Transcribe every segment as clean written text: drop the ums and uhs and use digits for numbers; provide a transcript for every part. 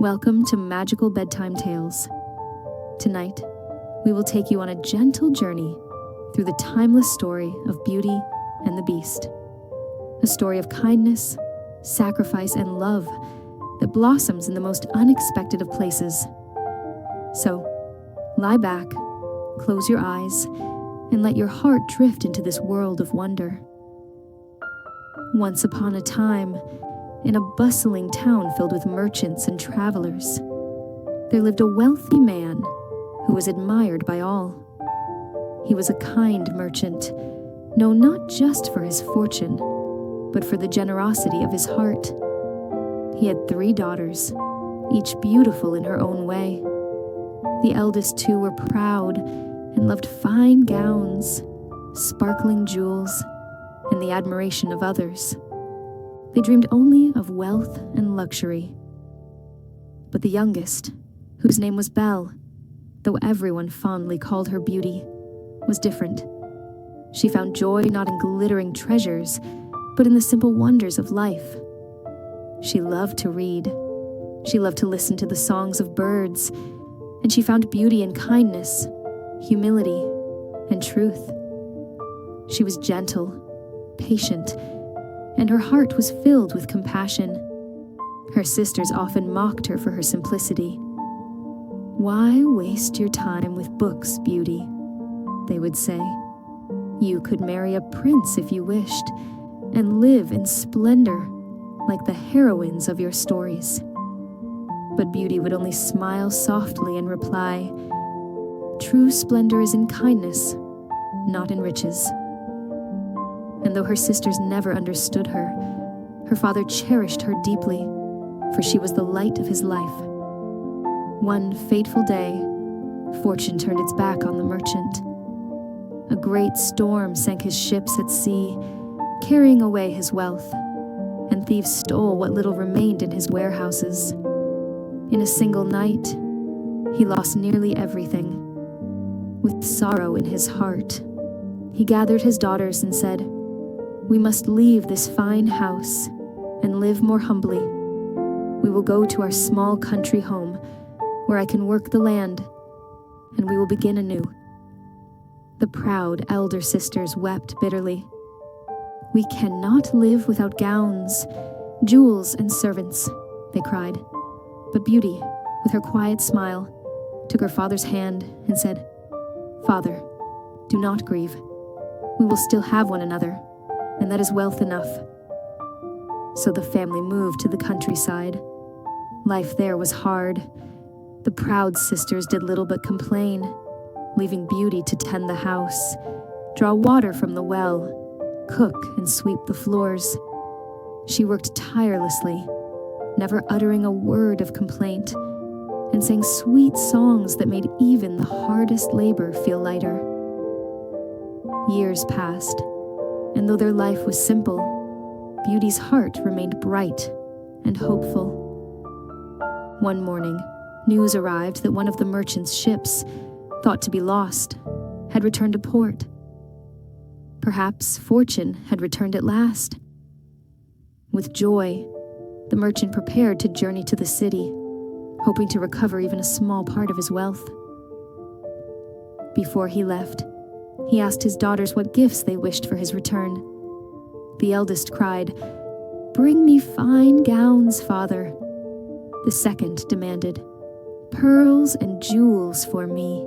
Welcome to Magical Bedtime Tales. Tonight, we will take you on a gentle journey through the timeless story of Beauty and the Beast. A story of kindness, sacrifice, and love that blossoms in the most unexpected of places. So, lie back, close your eyes, and let your heart drift into this world of wonder. Once upon a time, in a bustling town filled with merchants and travelers, there lived a wealthy man who was admired by all. He was a kind merchant, known not just for his fortune, but for the generosity of his heart. He had 3 daughters, each beautiful in her own way. The eldest 2 were proud and loved fine gowns, sparkling jewels, and the admiration of others. They dreamed only of wealth and luxury. But the youngest, whose name was Belle, though everyone fondly called her Beauty, was different. She found joy not in glittering treasures, but in the simple wonders of life. She loved to read. She loved to listen to the songs of birds, and she found beauty in kindness, humility, and truth. She was gentle, patient, and her heart was filled with compassion. Her sisters often mocked her for her simplicity. "Why waste your time with books, Beauty?" they would say. "You could marry a prince if you wished, and live in splendor like the heroines of your stories." But Beauty would only smile softly and reply, "True splendor is in kindness, not in riches." And though her sisters never understood her, her father cherished her deeply, for she was the light of his life. One fateful day, fortune turned its back on the merchant. A great storm sank his ships at sea, carrying away his wealth, and thieves stole what little remained in his warehouses. In a single night, he lost nearly everything. With sorrow in his heart, he gathered his daughters and said, "We must leave this fine house and live more humbly. We will go to our small country home, where I can work the land, and we will begin anew." The proud elder sisters wept bitterly. "We cannot live without gowns, jewels, and servants," they cried. But Beauty, with her quiet smile, took her father's hand and said, "Father, do not grieve. We will still have one another, and that is wealth enough." So the family moved to the countryside. Life there was hard. The proud sisters did little but complain, leaving Beauty to tend the house, draw water from the well, cook and sweep the floors. She worked tirelessly, never uttering a word of complaint, and sang sweet songs that made even the hardest labor feel lighter. Years passed, and though their life was simple, Beauty's heart remained bright and hopeful. One morning, news arrived that one of the merchant's ships, thought to be lost, had returned to port. Perhaps fortune had returned at last. With joy, the merchant prepared to journey to the city, hoping to recover even a small part of his wealth. Before he left, he asked his daughters what gifts they wished for his return. The eldest cried, "Bring me fine gowns, father." The second demanded, "Pearls and jewels for me."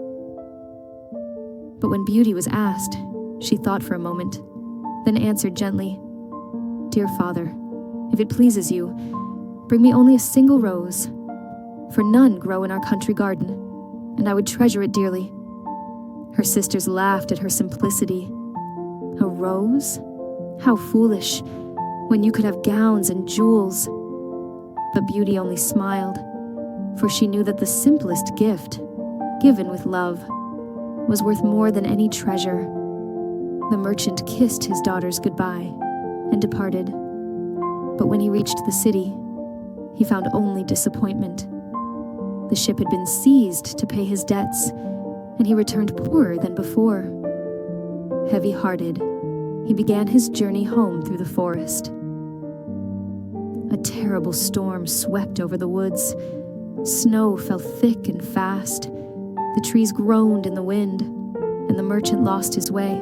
But when Beauty was asked, she thought for a moment, then answered gently, "Dear father, if it pleases you, bring me only a single rose, for none grow in our country garden, and I would treasure it dearly." Her sisters laughed at her simplicity. A rose? How foolish, when you could have gowns and jewels. But Beauty only smiled, for she knew that the simplest gift, given with love, was worth more than any treasure. The merchant kissed his daughters goodbye and departed. But when he reached the city, he found only disappointment. The ship had been seized to pay his debts, and he returned poorer than before. Heavy-hearted, he began his journey home through the forest. A terrible storm swept over the woods, Snow fell thick and fast, the trees groaned in the wind, and the merchant lost his way.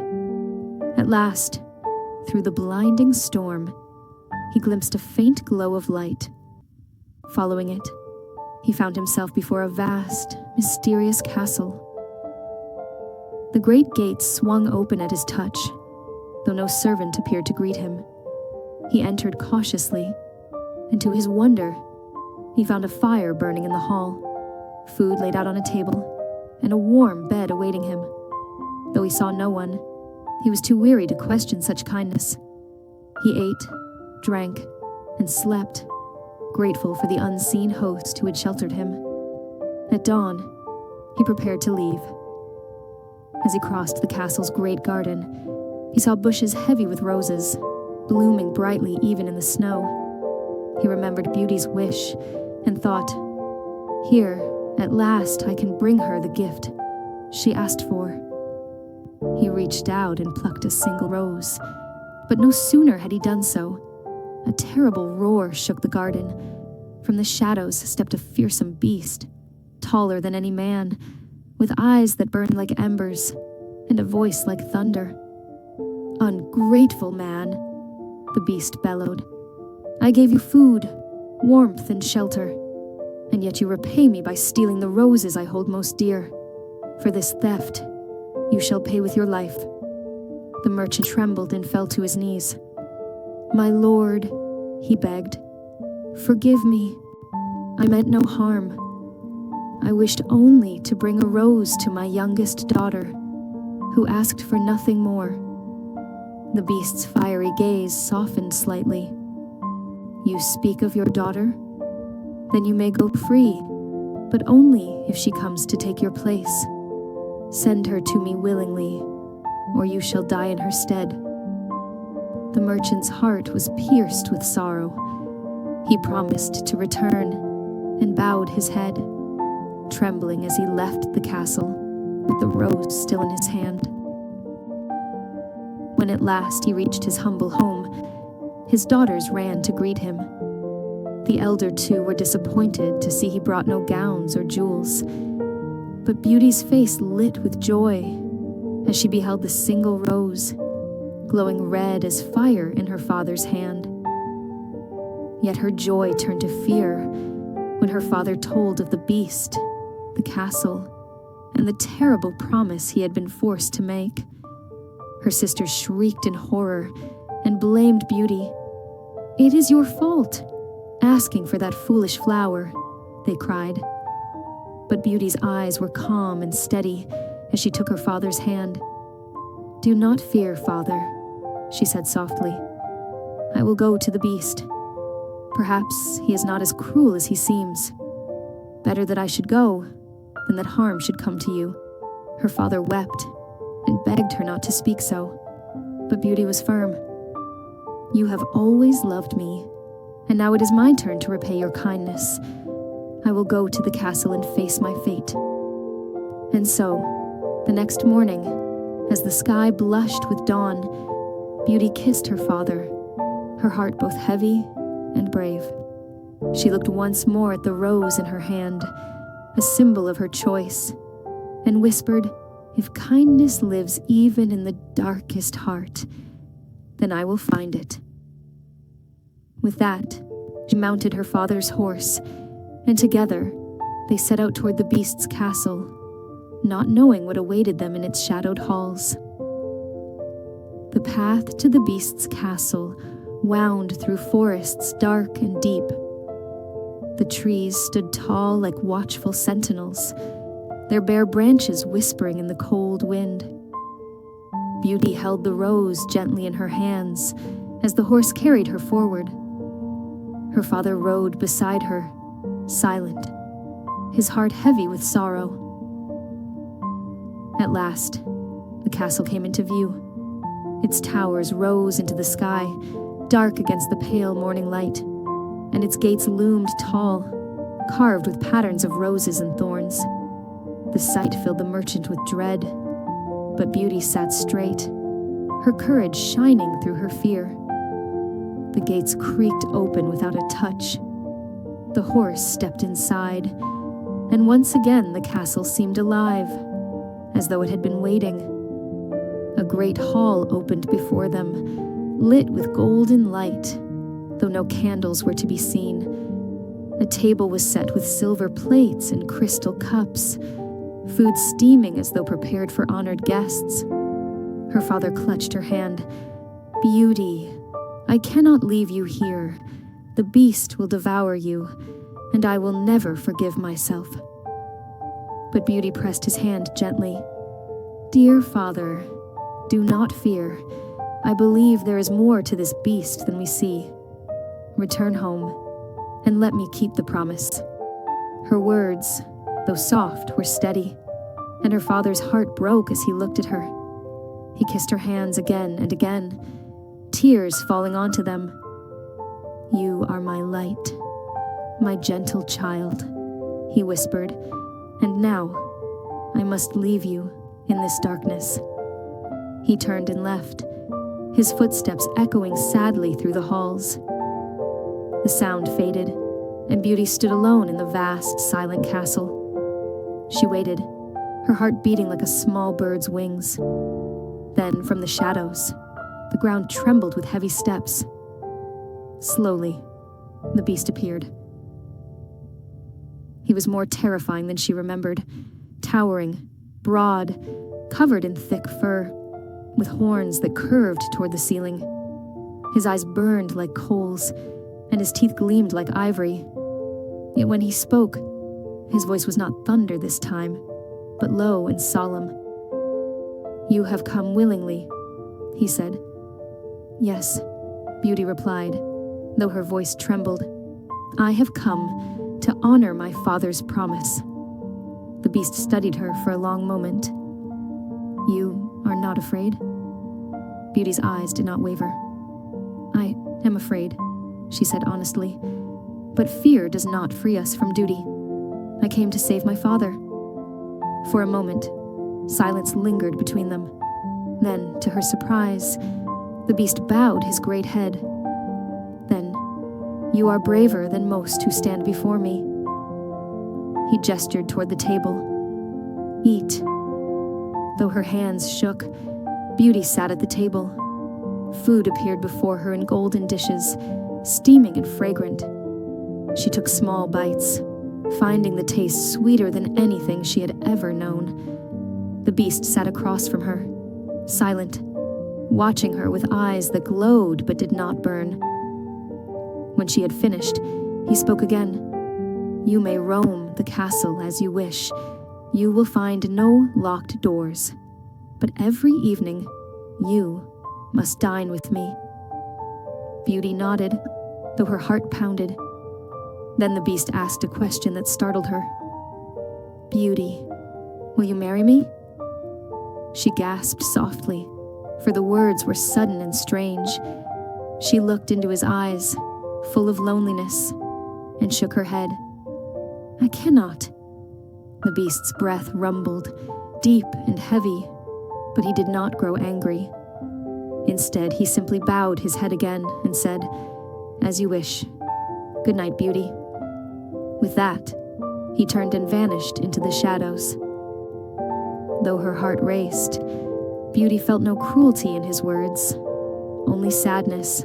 At last, through the blinding storm, he glimpsed a faint glow of light. Following it, he found himself before a vast, mysterious castle. The great gates swung open at his touch, though no servant appeared to greet him. He entered cautiously, and to his wonder, he found a fire burning in the hall, food laid out on a table, and a warm bed awaiting him. Though he saw no one, he was too weary to question such kindness. He ate, drank, and slept, grateful for the unseen host who had sheltered him. At dawn, he prepared to leave. As he crossed the castle's great garden, he saw bushes heavy with roses, blooming brightly even in the snow. He remembered Beauty's wish and thought, "Here, at last, I can bring her the gift she asked for." He reached out and plucked a single rose, but no sooner had he done so, a terrible roar shook the garden. From the shadows stepped a fearsome beast, taller than any man, with eyes that burned like embers and a voice like thunder. "Ungrateful man," the beast bellowed. "I gave you food, warmth, and shelter, and yet you repay me by stealing the roses I hold most dear. For this theft, you shall pay with your life." The merchant trembled and fell to his knees. "My lord," he begged, "forgive me. I meant no harm. I wished only to bring a rose to my youngest daughter, who asked for nothing more." The beast's fiery gaze softened slightly. "You speak of your daughter? Then you may go free, but only if she comes to take your place. Send her to me willingly, or you shall die in her stead." The merchant's heart was pierced with sorrow. He promised to return and bowed his head, trembling as he left the castle with the rose still in his hand. When at last he reached his humble home, his daughters ran to greet him. The elder two were disappointed to see he brought no gowns or jewels, but Beauty's face lit with joy as she beheld the single rose, glowing red as fire in her father's hand. Yet her joy turned to fear when her father told of the beast, the castle, and the terrible promise he had been forced to make. Her sisters shrieked in horror and blamed Beauty. "It is your fault, asking for that foolish flower," they cried. But Beauty's eyes were calm and steady as she took her father's hand. "Do not fear, father," she said softly. "I will go to the beast. Perhaps he is not as cruel as he seems. Better that I should go than that harm should come to you." Her father wept and begged her not to speak so, but Beauty was firm. "You have always loved me, and now it is my turn to repay your kindness. I will go to the castle and face my fate." And so, the next morning, as the sky blushed with dawn, Beauty kissed her father, her heart both heavy and brave. She looked once more at the rose in her hand, a symbol of her choice, and whispered, "If kindness lives even in the darkest heart, then I will find it." With that, she mounted her father's horse, and together they set out toward the beast's castle, not knowing what awaited them in its shadowed halls. The path to the beast's castle wound through forests dark and deep. The trees stood tall like watchful sentinels, their bare branches whispering in the cold wind. Beauty held the rose gently in her hands as the horse carried her forward. Her father rode beside her, silent, his heart heavy with sorrow. At last, the castle came into view. Its towers rose into the sky, dark against the pale morning light, and its gates loomed tall, carved with patterns of roses and thorns. The sight filled the merchant with dread, but Beauty sat straight, her courage shining through her fear. The gates creaked open without a touch. The horse stepped inside, and once again the castle seemed alive, as though it had been waiting. A great hall opened before them, lit with golden light, though no candles were to be seen. A table was set with silver plates and crystal cups, food steaming as though prepared for honored guests. Her father clutched her hand. "Beauty, I cannot leave you here. The beast will devour you, and I will never forgive myself." But Beauty pressed his hand gently. "Dear father, do not fear. I believe there is more to this beast than we see. Return home, and let me keep the promise." Her words, though soft, were steady, and her father's heart broke as he looked at her. He kissed her hands again and again, tears falling onto them. "You are my light, my gentle child," he whispered, "and now I must leave you in this darkness." He turned and left, his footsteps echoing sadly through the halls. The sound faded, and Beauty stood alone in the vast, silent castle. She waited, her heart beating like a small bird's wings. Then, from the shadows, the ground trembled with heavy steps. Slowly, the beast appeared. He was more terrifying than she remembered, towering, broad, covered in thick fur, with horns that curved toward the ceiling. His eyes burned like coals, and his teeth gleamed like ivory. Yet when he spoke, his voice was not thunder this time, but low and solemn. "You have come willingly," he said. "Yes," Beauty replied, though her voice trembled. "I have come to honor my father's promise." The beast studied her for a long moment. "You are not afraid?" Beauty's eyes did not waver. "I am afraid," she said honestly, "but fear does not free us from duty. I came to save my father." For a moment, silence lingered between them. Then, to her surprise, the beast bowed his great head. "Then, you are braver than most who stand before me." He gestured toward the table. "Eat." Though her hands shook, Beauty sat at the table. Food appeared before her in golden dishes, steaming and fragrant. She took small bites, finding the taste sweeter than anything she had ever known. The beast sat across from her, silent, watching her with eyes that glowed but did not burn. When she had finished, he spoke again. "You may roam the castle as you wish. You will find no locked doors. But every evening, you must dine with me." Beauty nodded, though her heart pounded. Then the beast asked a question that startled her. "Beauty, will you marry me?" She gasped softly, for the words were sudden and strange. She looked into his eyes, full of loneliness, and shook her head. "I cannot." The beast's breath rumbled, deep and heavy, but he did not grow angry. Instead, he simply bowed his head again and said, "As you wish. Good night, Beauty." With that, he turned and vanished into the shadows. Though her heart raced, Beauty felt no cruelty in his words, only sadness.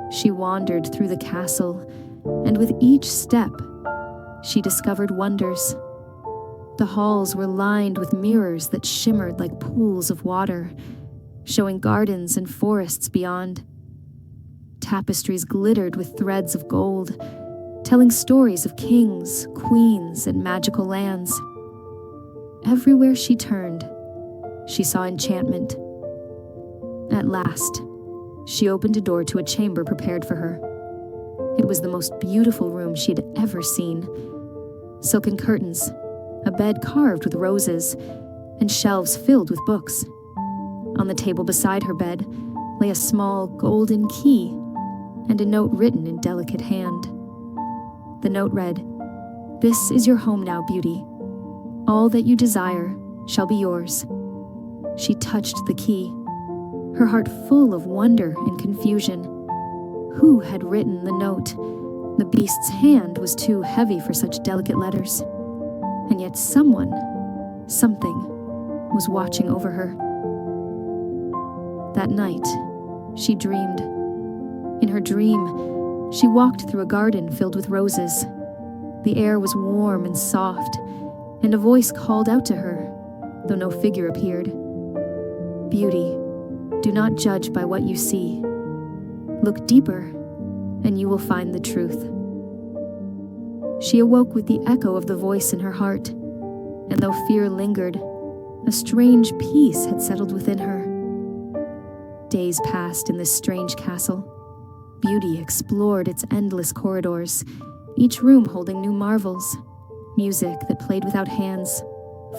She wandered through the castle, and with each step, she discovered wonders. The halls were lined with mirrors that shimmered like pools of water, showing gardens and forests beyond. Tapestries glittered with threads of gold, telling stories of kings, queens, and magical lands. Everywhere she turned, she saw enchantment. At last, she opened a door to a chamber prepared for her. It was the most beautiful room she had ever seen. Silken curtains, a bed carved with roses, and shelves filled with books. On the table beside her bed lay a small golden key and a note written in delicate hand. The note read, "This is your home now, Beauty. All that you desire shall be yours." She touched the key, her heart full of wonder and confusion. Who had written the note, The beast's hand was too heavy for such delicate letters, and yet someone, something, was watching over her. That night, she dreamed. In her dream, she walked through a garden filled with roses. The air was warm and soft, and a voice called out to her, though no figure appeared. "Beauty, do not judge by what you see. Look deeper, and you will find the truth." She awoke with the echo of the voice in her heart, and though fear lingered, a strange peace had settled within her. Days passed in this strange castle. Beauty explored its endless corridors, each room holding new marvels: music that played without hands,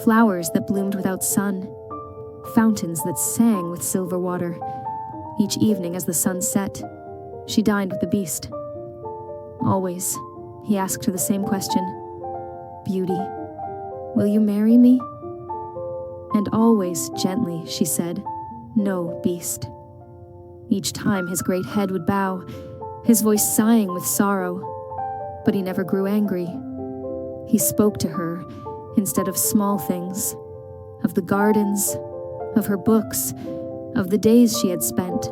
flowers that bloomed without sun, fountains that sang with silver water. Each evening as the sun set, she dined with the beast. Always, he asked her the same question: "Beauty, will you marry me?" And always, gently, she said, "No, beast." Each time his great head would bow, his voice sighing with sorrow, but he never grew angry. He spoke to her, instead of small things, of the gardens, of her books, of the days she had spent.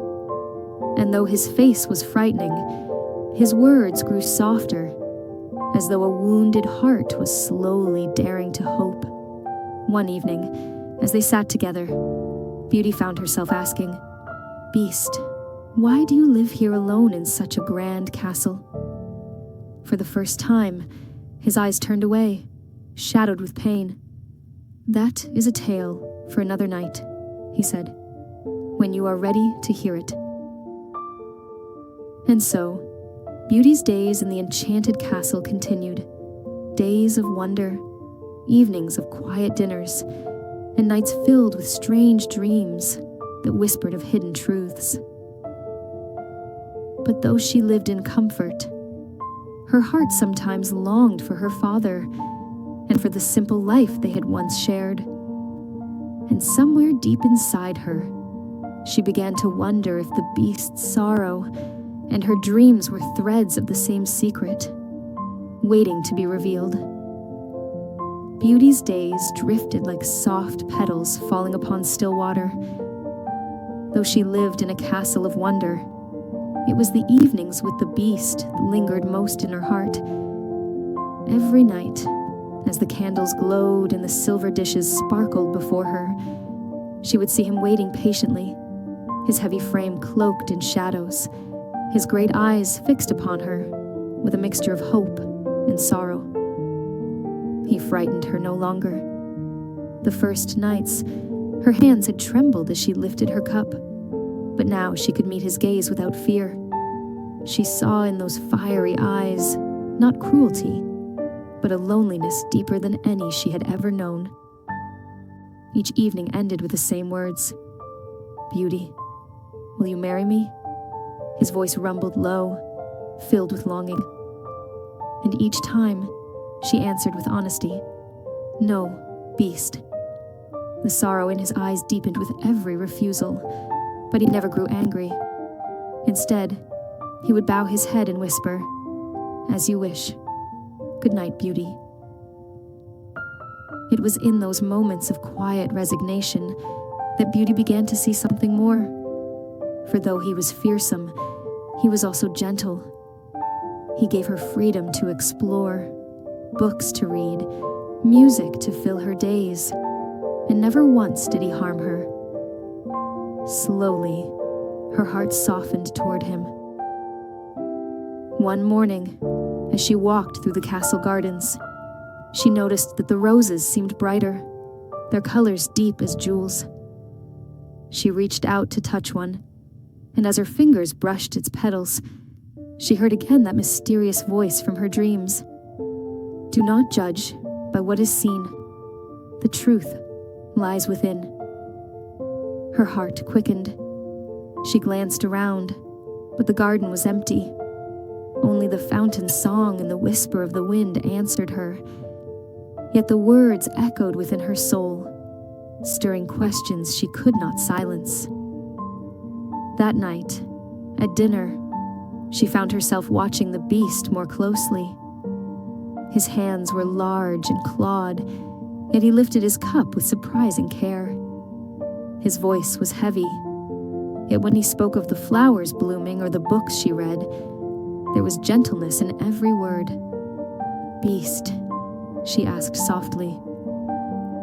And though his face was frightening, his words grew softer, as though a wounded heart was slowly daring to hope. One evening, as they sat together, Beauty found herself asking, "Beast, why do you live here alone in such a grand castle?" For the first time, his eyes turned away, shadowed with pain. "That is a tale for another night," he said, "when you are ready to hear it." And so, Beauty's days in the enchanted castle continued. Days of wonder, evenings of quiet dinners, and nights filled with strange dreams that whispered of hidden truths. But though she lived in comfort, her heart sometimes longed for her father and for the simple life they had once shared. And somewhere deep inside her, she began to wonder if the beast's sorrow and her dreams were threads of the same secret, waiting to be revealed. Beauty's days drifted like soft petals falling upon still water. Though she lived in a castle of wonder, it was the evenings with the beast that lingered most in her heart. Every night, as the candles glowed and the silver dishes sparkled before her, she would see him waiting patiently, his heavy frame cloaked in shadows, his great eyes fixed upon her with a mixture of hope and sorrow. He frightened her no longer. The first nights, her hands had trembled as she lifted her cup, but now she could meet his gaze without fear. She saw in those fiery eyes not cruelty, but a loneliness deeper than any she had ever known. Each evening ended with the same words: "Beauty, will you marry me?" His voice rumbled low, filled with longing. And each time, she answered with honesty, "No, beast." The sorrow in his eyes deepened with every refusal, but he never grew angry. Instead, he would bow his head and whisper, "As you wish. Good night, Beauty." It was in those moments of quiet resignation that Beauty began to see something more. For though he was fearsome, he was also gentle. He gave her freedom to explore, books to read, music to fill her days, and never once did he harm her. Slowly, her heart softened toward him. One morning, as she walked through the castle gardens, she noticed that the roses seemed brighter, their colors deep as jewels. She reached out to touch one, and as her fingers brushed its petals, she heard again that mysterious voice from her dreams. "Do not judge by what is seen. The truth lies within." Her heart quickened. She glanced around, but the garden was empty. Only the fountain's song and the whisper of the wind answered her. Yet the words echoed within her soul, stirring questions she could not silence. That night, at dinner, she found herself watching the beast more closely. His hands were large and clawed, yet he lifted his cup with surprising care. His voice was heavy, yet when he spoke of the flowers blooming or the books she read, there was gentleness in every word. "Beast," she asked softly,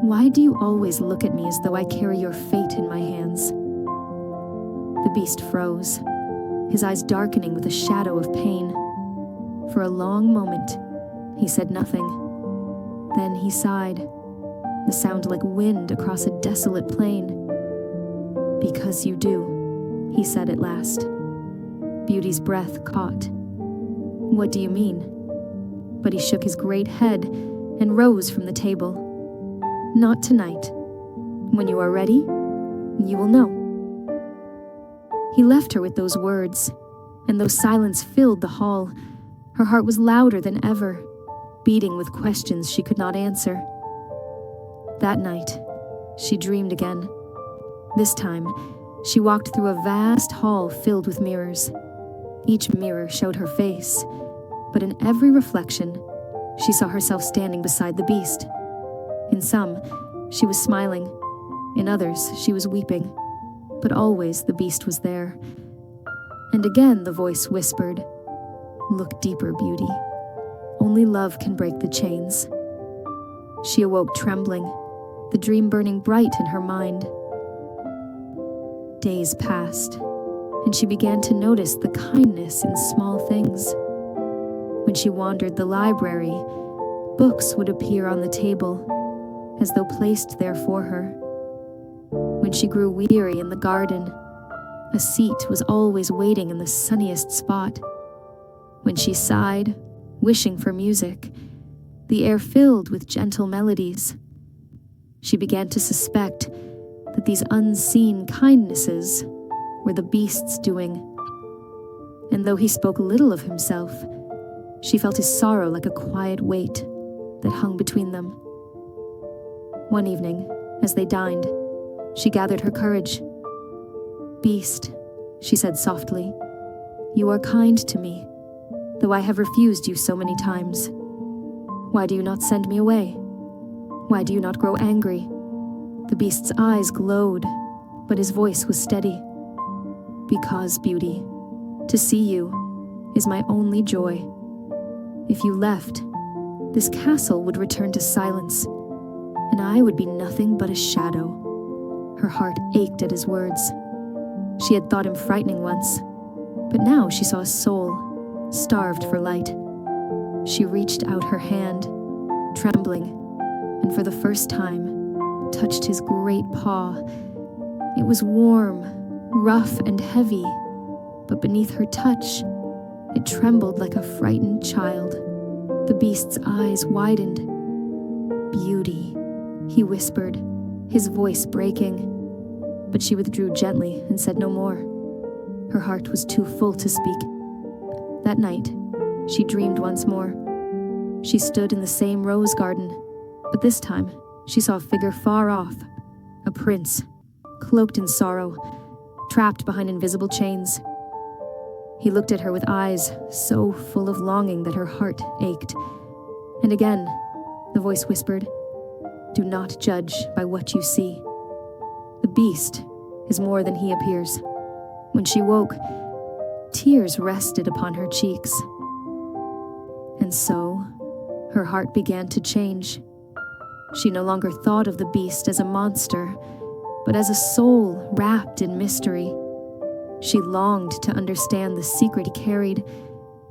"why do you always look at me as though I carry your fate in my hands?" The beast froze, his eyes darkening with a shadow of pain. For a long moment, he said nothing. Then he sighed, the sound like wind across a desolate plain. "Because you do," he said at last. Beauty's breath caught. "What do you mean?" But he shook his great head and rose from the table. "Not tonight. When you are ready, you will know." He left her with those words, and though silence filled the hall, her heart was louder than ever, beating with questions she could not answer. That night, she dreamed again. This time, she walked through a vast hall filled with mirrors. Each mirror showed her face, but in every reflection, she saw herself standing beside the beast. In some, she was smiling. In others, she was weeping. But always the beast was there. And again the voice whispered, "Look deeper, Beauty. Only love can break the chains." She awoke trembling, the dream burning bright in her mind. Days passed, and she began to notice the kindness in small things. When she wandered the library, books would appear on the table, as though placed there for her. When she grew weary in the garden, a seat was always waiting in the sunniest spot. When she sighed, wishing for music, the air filled with gentle melodies. She began to suspect that these unseen kindnesses were the beast's doing. And though he spoke little of himself, she felt his sorrow like a quiet weight that hung between them. One evening, as they dined, she gathered her courage. "Beast," she said softly, "you are kind to me, though I have refused you so many times. Why do you not send me away? Why do you not grow angry?" The beast's eyes glowed, but his voice was steady. "Because, Beauty, to see you is my only joy. If you left, this castle would return to silence, and I would be nothing but a shadow." Her heart ached at his words. She had thought him frightening once, but now she saw a soul, starved for light. She reached out her hand, trembling, and for the first time, touched his great paw. It was warm, rough, and heavy, but beneath her touch, it trembled like a frightened child. The beast's eyes widened. "Beauty," he whispered, his voice breaking. But she withdrew gently and said no more. Her heart was too full to speak. That night, she dreamed once more. She stood in the same rose garden, but this time she saw a figure far off, a prince, cloaked in sorrow, trapped behind invisible chains. He looked at her with eyes so full of longing that her heart ached. And again, the voice whispered, "Do not judge by what you see. The beast is more than he appears." When she woke, tears rested upon her cheeks. And so, her heart began to change. She no longer thought of the beast as a monster, but as a soul wrapped in mystery. She longed to understand the secret he carried,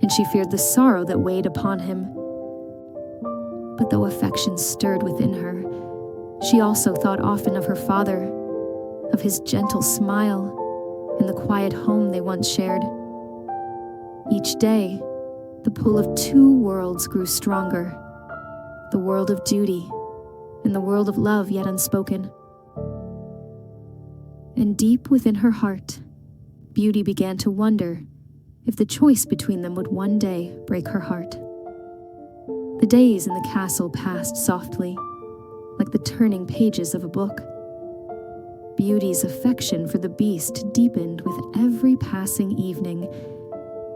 and she feared the sorrow that weighed upon him. But though affection stirred within her, she also thought often of her father, of his gentle smile, and the quiet home they once shared. Each day, the pull of two worlds grew stronger, the world of duty and the world of love yet unspoken. And deep within her heart, Beauty began to wonder if the choice between them would one day break her heart. The days in the castle passed softly, like the turning pages of a book. Beauty's affection for the beast deepened with every passing evening,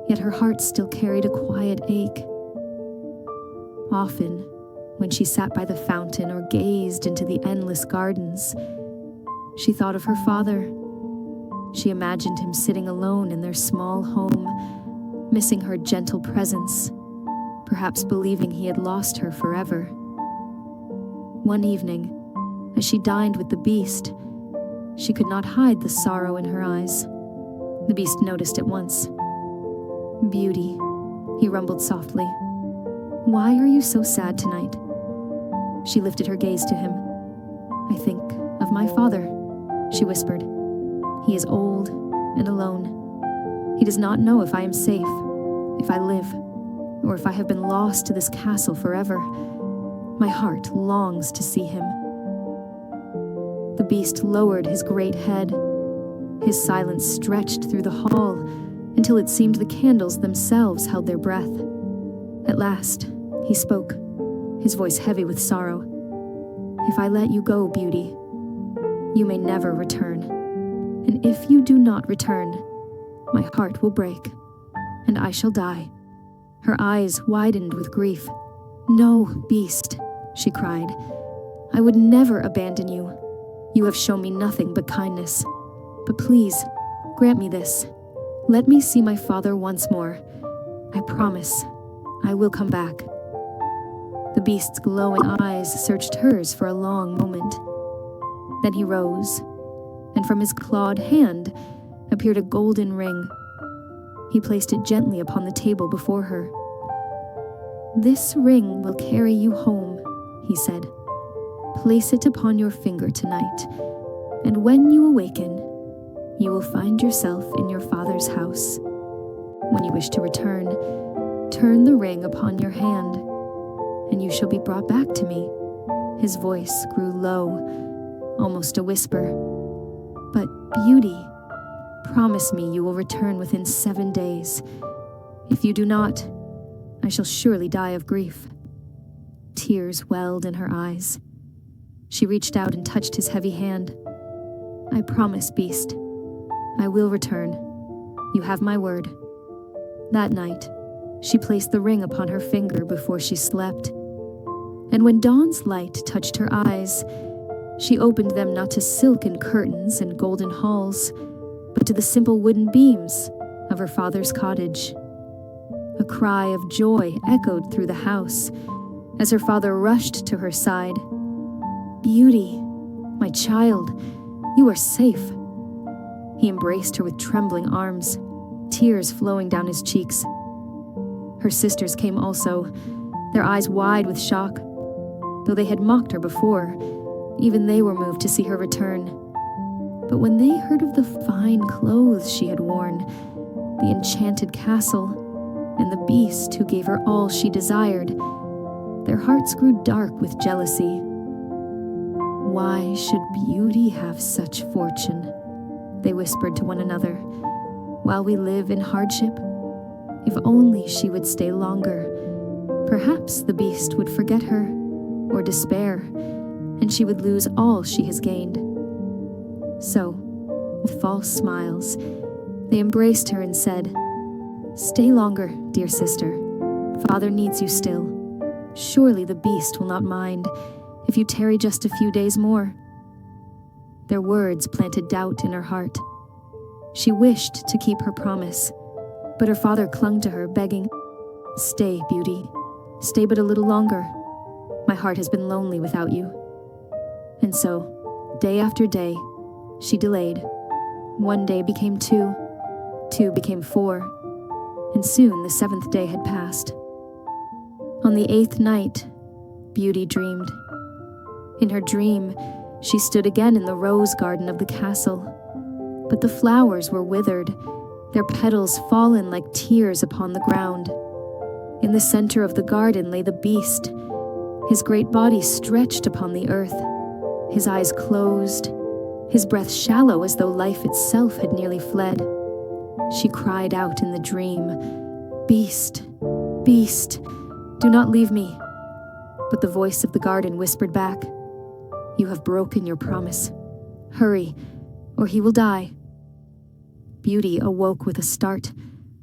yet her heart still carried a quiet ache. Often, when she sat by the fountain or gazed into the endless gardens, she thought of her father. She imagined him sitting alone in their small home, missing her gentle presence, perhaps believing he had lost her forever. One evening, as she dined with the beast, she could not hide the sorrow in her eyes. The beast noticed at once. "Beauty," he rumbled softly. "Why are you so sad tonight?" She lifted her gaze to him. "I think of my father," she whispered. "He is old and alone. He does not know if I am safe, if I live, or if I have been lost to this castle forever. My heart longs to see him." The beast lowered his great head. His silence stretched through the hall until it seemed the candles themselves held their breath. At last, he spoke, his voice heavy with sorrow. "If I let you go, Beauty, you may never return. And if you do not return, my heart will break, and I shall die." Her eyes widened with grief. "No, beast," she cried. "I would never abandon you. You have shown me nothing but kindness. But please, grant me this. Let me see my father once more. I promise I will come back." The beast's glowing eyes searched hers for a long moment. Then he rose, and from his clawed hand appeared a golden ring. He placed it gently upon the table before her. "This ring will carry you home," he said. "Place it upon your finger tonight, and when you awaken, you will find yourself in your father's house. When you wish to return, turn the ring upon your hand, and you shall be brought back to me." His voice grew low, almost a whisper. "But, Beauty, promise me you will return within 7 days. If you do not, I shall surely die of grief." Tears welled in her eyes. She reached out and touched his heavy hand. "I promise, Beast. I will return. You have my word." That night, she placed the ring upon her finger before she slept. And when dawn's light touched her eyes, she opened them not to silken curtains and golden halls, but to the simple wooden beams of her father's cottage. A cry of joy echoed through the house as her father rushed to her side. "Beauty, my child, you are safe." He embraced her with trembling arms, tears flowing down his cheeks. Her sisters came also, their eyes wide with shock. Though they had mocked her before, even they were moved to see her return. But when they heard of the fine clothes she had worn, the enchanted castle, and the beast who gave her all she desired, their hearts grew dark with jealousy. "Why should Beauty have such fortune?" they whispered to one another. "While we live in hardship, if only she would stay longer, perhaps the beast would forget her, or despair, and she would lose all she has gained." So, with false smiles, they embraced her and said, "Stay longer, dear sister. Father needs you still. Surely the beast will not mind if you tarry just a few days more." Their words planted doubt in her heart. She wished to keep her promise, but her father clung to her, begging, "Stay, Beauty. Stay but a little longer. My heart has been lonely without you." And so, day after day, she delayed. One day became 2, 2 became 4, and soon the 7th day had passed. On the 8th night, Beauty dreamed. In her dream, she stood again in the rose garden of the castle, but the flowers were withered, their petals fallen like tears upon the ground. In the center of the garden lay the beast, his great body stretched upon the earth, his eyes closed, his breath shallow as though life itself had nearly fled. She cried out in the dream, "Beast, beast, do not leave me." But the voice of the garden whispered back, "You have broken your promise. Hurry, or he will die." Beauty awoke with a start,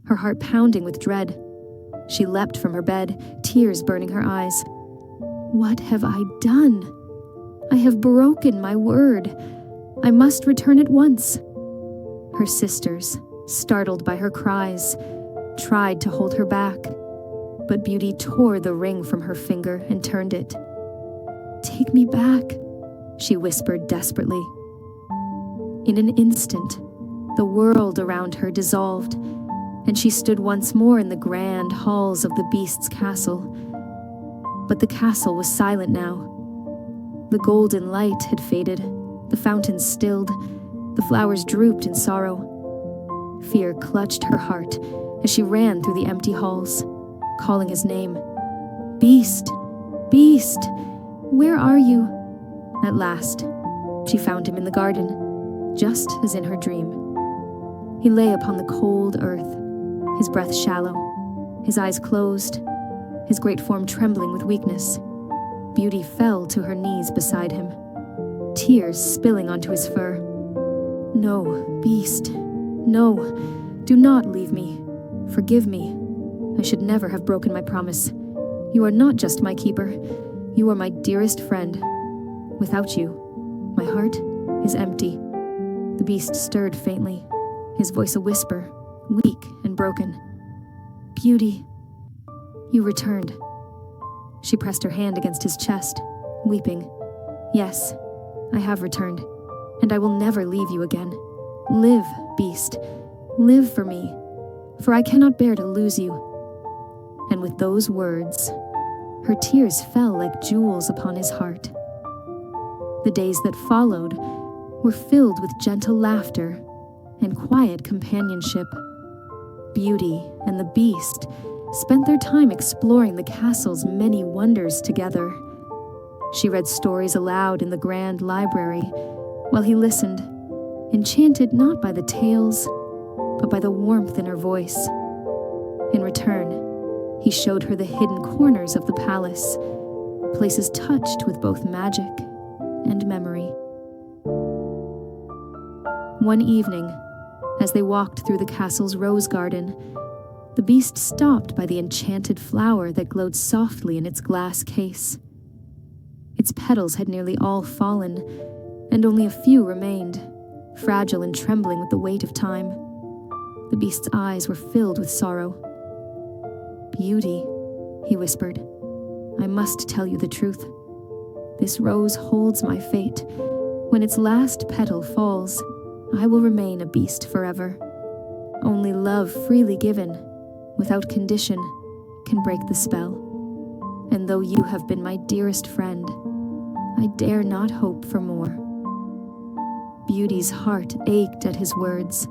her heart pounding with dread. She leapt from her bed, tears burning her eyes. What have I done? I have broken my word. I must return at once. Her sisters, startled by her cries, tried to hold her back, but Beauty tore the ring from her finger and turned it. "Take me back," she whispered desperately. In an instant, the world around her dissolved, and she stood once more in the grand halls of the Beast's castle. But the castle was silent now. The golden light had faded, the fountains stilled, the flowers drooped in sorrow. Fear clutched her heart as she ran through the empty halls, calling his name. "Beast! Beast! Where are you?" At last, she found him in the garden, just as in her dream. He lay upon the cold earth, his breath shallow, his eyes closed, his great form trembling with weakness. Beauty fell to her knees beside him, tears spilling onto his fur. "No, Beast, no, do not leave me. Forgive me. I should never have broken my promise. You are not just my keeper. You are my dearest friend. Without you, my heart is empty." The Beast stirred faintly, his voice a whisper, weak and broken. "Beauty, you returned." She pressed her hand against his chest, weeping. "Yes, I have returned, and I will never leave you again. Live, Beast, live for me, for I cannot bear to lose you." And with those words, her tears fell like jewels upon his heart. The days that followed were filled with gentle laughter and quiet companionship. Beauty and the Beast spent their time exploring the castle's many wonders together. She read stories aloud in the grand library while he listened, enchanted not by the tales, but by the warmth in her voice. In return, he showed her the hidden corners of the palace, places touched with both magic and memory. One evening, as they walked through the castle's rose garden, the Beast stopped by the enchanted flower that glowed softly in its glass case. Its petals had nearly all fallen, and only a few remained, fragile and trembling with the weight of time. The Beast's eyes were filled with sorrow. "Beauty," he whispered, "I must tell you the truth. This rose holds my fate. When its last petal falls, I will remain a beast forever. Only love freely given, without condition, can break the spell. And though you have been my dearest friend, I dare not hope for more." Beauty's heart ached at his words.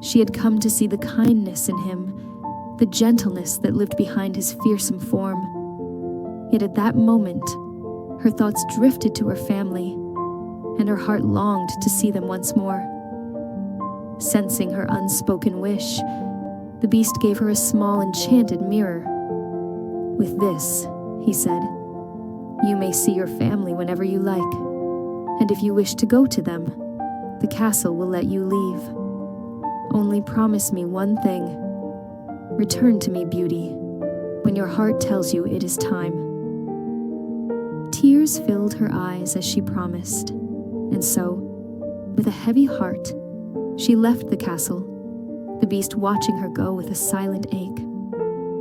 She had come to see the kindness in him, the gentleness that lived behind his fearsome form. Yet at that moment, her thoughts drifted to her family, and her heart longed to see them once more. Sensing her unspoken wish, the Beast gave her a small enchanted mirror. "With this," he said, "you may see your family whenever you like, and if you wish to go to them, the castle will let you leave. Only promise me one thing. Return to me, Beauty, when your heart tells you it is time." Tears filled her eyes as she promised, and so, with a heavy heart, she left the castle, the Beast watching her go with a silent ache.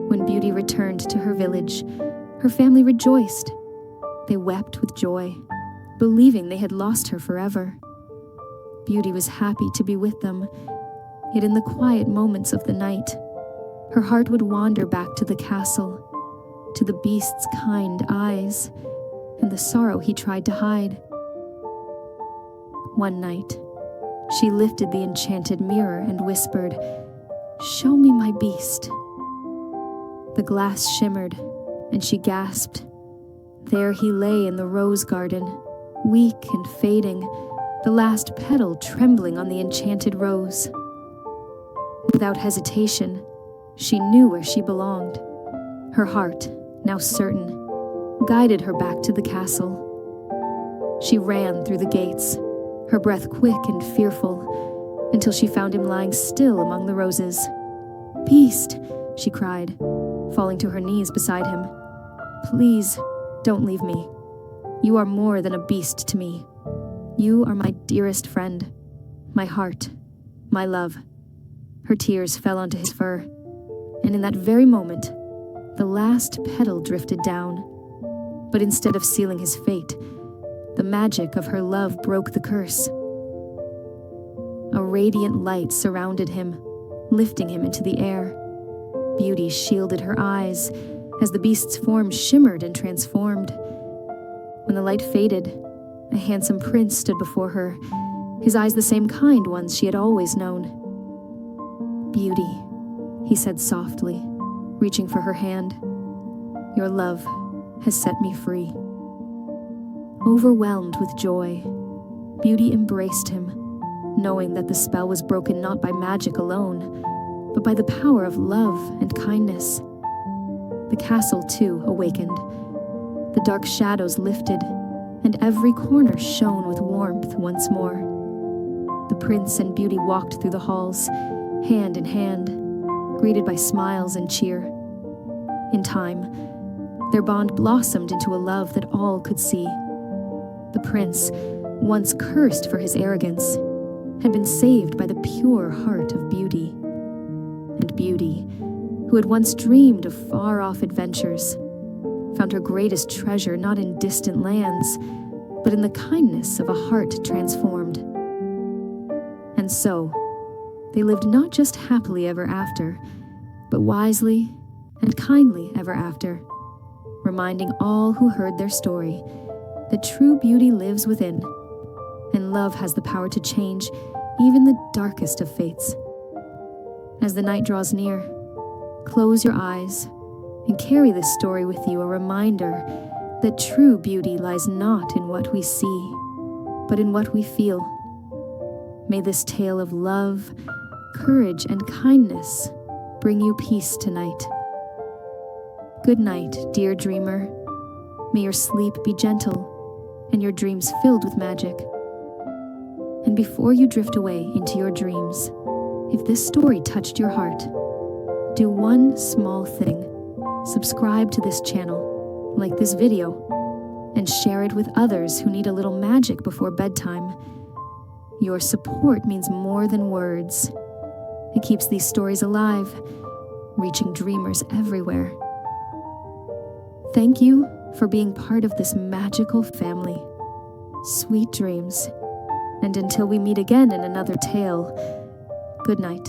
When Beauty returned to her village, her family rejoiced. They wept with joy, believing they had lost her forever. Beauty was happy to be with them, yet in the quiet moments of the night, her heart would wander back to the castle, to the Beast's kind eyes, and the sorrow he tried to hide. One night, she lifted the enchanted mirror and whispered, "Show me my Beast." The glass shimmered, and she gasped. There he lay in the rose garden, weak and fading, the last petal trembling on the enchanted rose. Without hesitation, she knew where she belonged. Her heart, now certain, guided her back to the castle. She ran through the gates, her breath quick and fearful, until she found him lying still among the roses. Beast, she cried, falling to her knees beside him. Please, don't leave me. You are more than a beast to me. You are my dearest friend, my heart, my love. Her tears fell onto his fur, and in that very moment, the last petal drifted down. But instead of sealing his fate, the magic of her love broke the curse. A radiant light surrounded him, lifting him into the air. Beauty shielded her eyes as the beast's form shimmered and transformed. When the light faded, a handsome prince stood before her, his eyes the same kind ones she had always known. Beauty, he said softly, reaching for her hand. Your love has set me free. Overwhelmed with joy, Beauty embraced him, knowing that the spell was broken not by magic alone, but by the power of love and kindness. The castle, too, awakened. The dark shadows lifted, and every corner shone with warmth once more. The prince and Beauty walked through the halls, hand in hand, greeted by smiles and cheer. In time, their bond blossomed into a love that all could see. The prince, once cursed for his arrogance, had been saved by the pure heart of Beauty. And Beauty, who had once dreamed of far-off adventures, found her greatest treasure not in distant lands, but in the kindness of a heart transformed. And so, they lived not just happily ever after, but wisely and kindly ever after, reminding all who heard their story that true beauty lives within, and love has the power to change even the darkest of fates. As the night draws near, close your eyes and carry this story with you, a reminder that true beauty lies not in what we see, but in what we feel. May this tale of love, courage, and kindness bring you peace tonight. Good night, dear dreamer. May your sleep be gentle and your dreams filled with magic. And before you drift away into your dreams, if this story touched your heart, do one small thing. Subscribe to this channel, like this video, and share it with others who need a little magic before bedtime. Your support means more than words. It keeps these stories alive, reaching dreamers everywhere. Thank you for being part of this magical family. Sweet dreams. And until we meet again in another tale, good night.